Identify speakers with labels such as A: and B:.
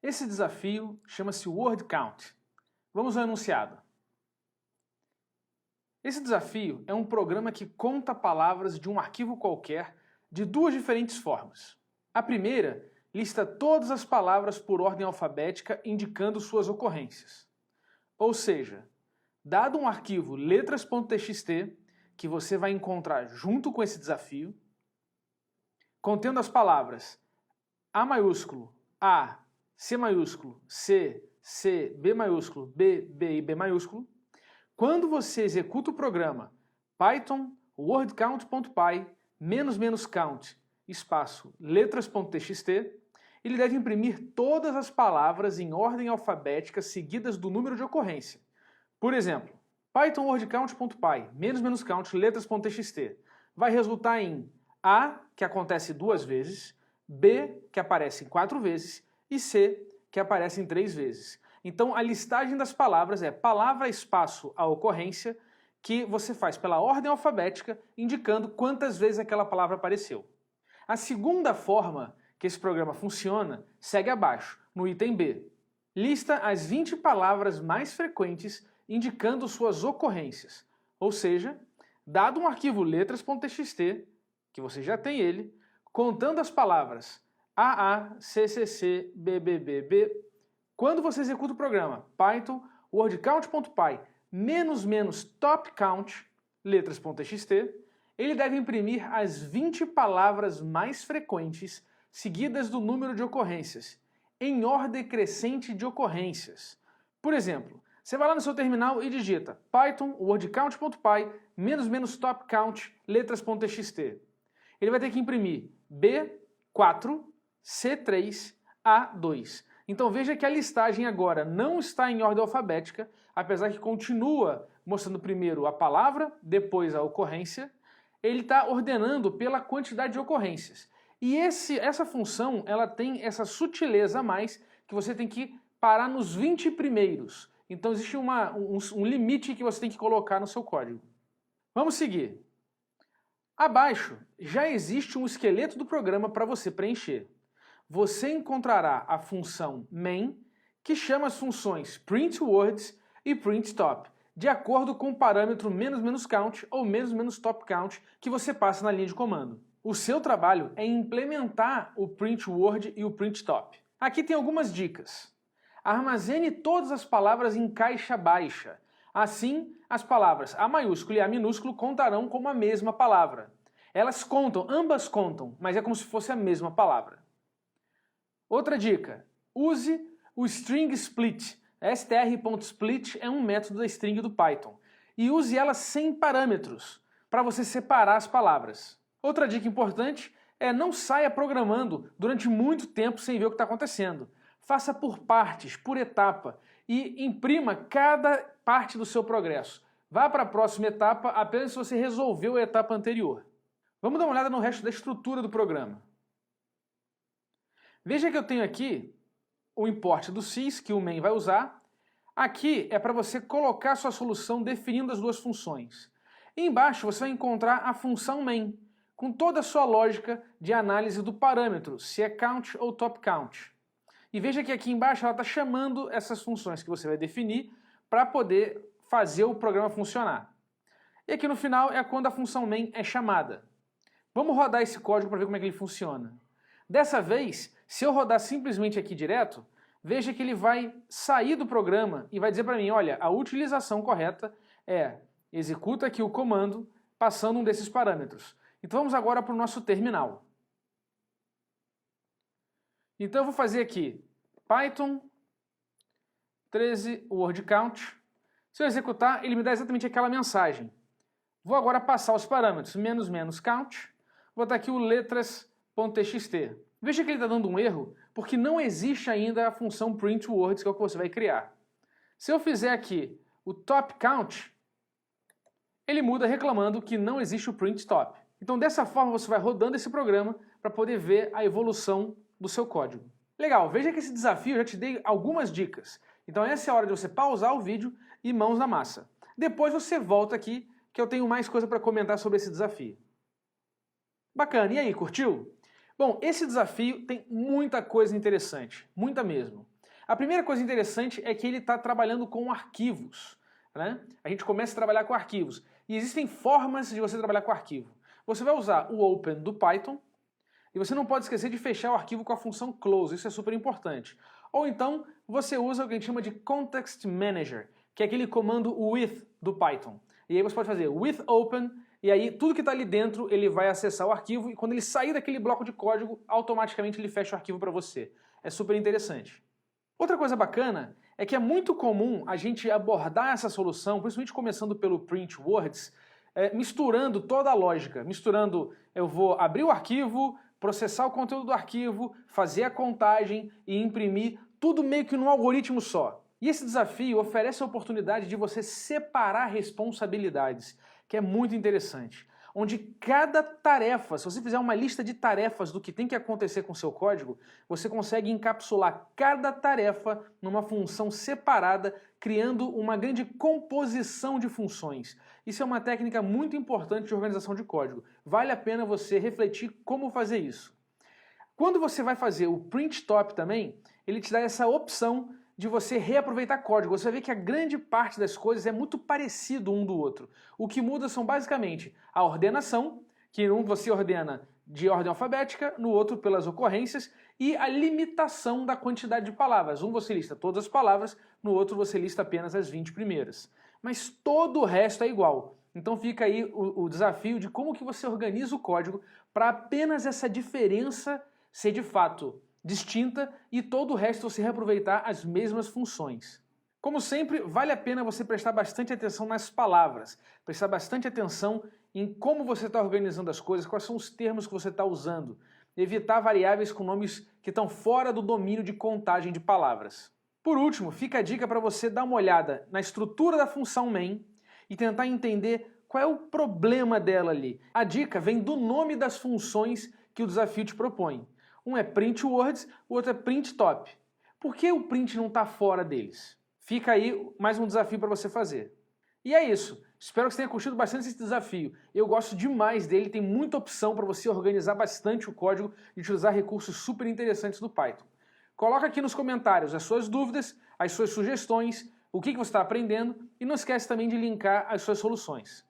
A: Esse desafio chama-se Word Count. Vamos ao enunciado. Esse desafio é um programa que conta palavras de um arquivo qualquer de duas diferentes formas. A primeira lista todas as palavras por ordem alfabética indicando suas ocorrências. Ou seja, dado um arquivo letras.txt, que você vai encontrar junto com esse desafio, contendo as palavras A maiúsculo, A, C maiúsculo, C, C, B maiúsculo, B, B e B maiúsculo, quando você executa o programa Python wordcount.py --count espaço letras.txt, ele deve imprimir todas as palavras em ordem alfabética seguidas do número de ocorrência. Por exemplo, Python wordcount.py -count letras.txt vai resultar em A, que acontece 2 vezes, B, que aparece 4 vezes, e C, que aparece em 3 vezes. Então a listagem das palavras é palavra espaço a ocorrência, que você faz pela ordem alfabética, indicando quantas vezes aquela palavra apareceu. A segunda forma que esse programa funciona segue abaixo, no item B. Lista as 20 palavras mais frequentes indicando suas ocorrências, ou seja, dado um arquivo letras.txt, que você já tem ele, contando as palavras AA, CCC, BBBB, quando você executa o programa Python wordcount.py -topcount letras.txt, ele deve imprimir as 20 palavras mais frequentes seguidas do número de ocorrências, em ordem crescente de ocorrências. Por exemplo, você vai lá no seu terminal e digita Python wordcount.py -topcount letras.txt. Ele vai ter que imprimir B4, C3, A2. Então veja que a listagem agora não está em ordem alfabética, apesar que continua mostrando primeiro a palavra, depois a ocorrência. Ele está ordenando pela quantidade de ocorrências. E essa função ela tem essa sutileza a mais, que você tem que parar nos 20 primeiros. Então existe um limite que você tem que colocar no seu código. Vamos seguir. Abaixo já existe um esqueleto do programa para você preencher. Você encontrará a função main, que chama as funções printWords e printTop, de acordo com o parâmetro -count ou -topcount que você passa na linha de comando. O seu trabalho é implementar o printWord e o printTop. Aqui tem algumas dicas. Armazene todas as palavras em caixa baixa. Assim, as palavras A maiúsculo e A minúsculo contarão como a mesma palavra. Elas contam, ambas contam, mas é como se fosse a mesma palavra. Outra dica, use o string split. str.split é um método da string do Python. E use ela sem parâmetros, para você separar as palavras. Outra dica importante é não saia programando durante muito tempo sem ver o que está acontecendo. Faça por partes, por etapa, e imprima cada parte do seu progresso. Vá para a próxima etapa apenas se você resolveu a etapa anterior. Vamos dar uma olhada no resto da estrutura do programa. Veja que eu tenho aqui o import do sys, que o main vai usar. Aqui é para você colocar a sua solução definindo as duas funções. E embaixo você vai encontrar a função main, com toda a sua lógica de análise do parâmetro, se é count ou top count. E veja que aqui embaixo ela está chamando essas funções que você vai definir para poder fazer o programa funcionar. E aqui no final é quando a função main é chamada. Vamos rodar esse código para ver como é que ele funciona. Dessa vez, se eu rodar simplesmente aqui direto, veja que ele vai sair do programa e vai dizer para mim, olha, a utilização correta é executa aqui o comando passando um desses parâmetros. Então vamos agora para o nosso terminal. Então eu vou fazer aqui Python 13 word count. Se eu executar, ele me dá exatamente aquela mensagem. Vou agora passar os parâmetros count. Vou botar aqui o letras.txt. Veja que ele está dando um erro, porque não existe ainda a função printWords, que é o que você vai criar. Se eu fizer aqui o top count, ele muda reclamando que não existe o printTop. Então dessa forma você vai rodando esse programa para poder ver a evolução do seu código. Legal, veja que esse desafio eu já te dei algumas dicas. Então essa é a hora de você pausar o vídeo e mãos na massa. Depois você volta aqui que eu tenho mais coisa para comentar sobre esse desafio. Bacana, e aí, curtiu? Bom, esse desafio tem muita coisa interessante, muita mesmo. A primeira coisa interessante é que ele está trabalhando com arquivos, né? A gente começa a trabalhar com arquivos. E existem formas de você trabalhar com arquivo. Você vai usar o open do Python, e você não pode esquecer de fechar o arquivo com a função close, isso é super importante. Ou então, você usa o que a gente chama de Context Manager, que é aquele comando with do Python. E aí você pode fazer with open, e aí tudo que está ali dentro ele vai acessar o arquivo, e quando ele sair daquele bloco de código, automaticamente ele fecha o arquivo para você. É super interessante. Outra coisa bacana é que é muito comum a gente abordar essa solução, principalmente começando pelo print words, misturando toda a lógica. Misturando, eu vou abrir o arquivo, processar o conteúdo do arquivo, fazer a contagem e imprimir, tudo meio que num algoritmo só. E esse desafio oferece a oportunidade de você separar responsabilidades, que é muito interessante. Onde cada tarefa, se você fizer uma lista de tarefas do que tem que acontecer com o seu código, você consegue encapsular cada tarefa numa função separada, criando uma grande composição de funções. Isso é uma técnica muito importante de organização de código. Vale a pena você refletir como fazer isso. Quando você vai fazer o print top também, ele te dá essa opção de você reaproveitar código. Você vai ver que a grande parte das coisas é muito parecido um do outro. O que muda são basicamente a ordenação, que um você ordena de ordem alfabética, no outro pelas ocorrências, e a limitação da quantidade de palavras. Um você lista todas as palavras, no outro você lista apenas as 20 primeiras. Mas todo o resto é igual. Então fica aí o desafio de como que você organiza o código para apenas essa diferença ser de fato distinta e todo o resto você reaproveitar as mesmas funções. Como sempre, vale a pena você prestar bastante atenção nas palavras, prestar bastante atenção em como você está organizando as coisas, quais são os termos que você está usando, evitar variáveis com nomes que estão fora do domínio de contagem de palavras. Por último, fica a dica para você dar uma olhada na estrutura da função main e tentar entender qual é o problema dela ali. A dica vem do nome das funções que o desafio te propõe. Um é print words, o outro é print top. Por que o print não está fora deles? Fica aí mais um desafio para você fazer. E é isso. Espero que você tenha curtido bastante esse desafio. Eu gosto demais dele, tem muita opção para você organizar bastante o código e utilizar recursos super interessantes do Python. Coloca aqui nos comentários as suas dúvidas, as suas sugestões, o que você está aprendendo e não esquece também de linkar as suas soluções.